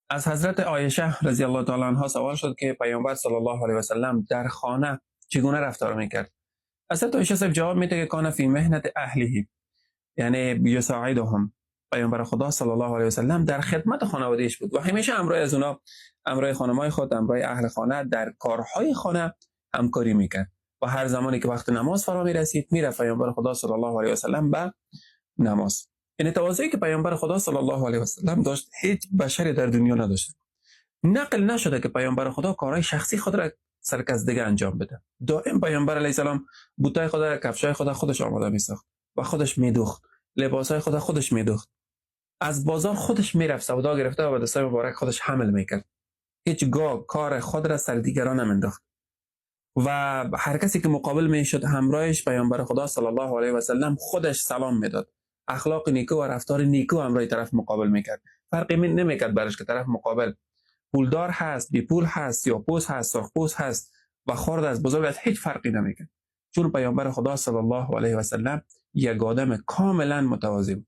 از حضرت عایشه رضی الله تعالی عنها سوال شد که پیامبر صلی الله علیه و سلم در خانه چگونه رفتار میکرد. حضرت عایشه صاحب جواب میده که کان فی مهنت اهله، یعنی یساعدهم. پیامبر خدا صلی الله علیه و سلم در خدمت خانوادهش بود و همیشه همراه از اونا، همراه خانمای خود، همراه اهل خانه در کارهای خانه همکاری میکرد و هر زمانی که وقت نماز فرا میرسید میرفت پیامبر خدا صلی الله علیه و سلم به نماز. یعنی تواضعی که پیامبر خدا صلی الله علیه و سلم داشت هیچ بشری در دنیا نداشت. نقل نشده که پیامبر خدا کارهای شخصی خود را سر کس دیگه انجام بده. دائم پیامبر علیه السلام بوتای خدا، کفشای خدا خودش آماده میساخت و خودش میدوخت، لباسای خدا خودش میدوخت، از بازار خودش میرفت سودا گرفته و به دستای مبارک خودش حمل میکرد. هیچگاه کار خود را سر دیگران نمینداخت و هر کسی که مقابل میشد همراهش پیامبر خدا صلی الله علیه و سلم خودش سلام میداد. اخلاق نیکو و رفتار نیکو همراه طرف مقابل میکرد. فرقی نمیکرد برش که طرف مقابل پولدار هست، بی پول هست، سیاه‌پوست هست، سرخپوست هست و خرد از بزرگ از هیچ فرقی نمیکرد. چون پیامبر خدا صلی الله علیه و سلم یک آدم کاملا متواضع بود.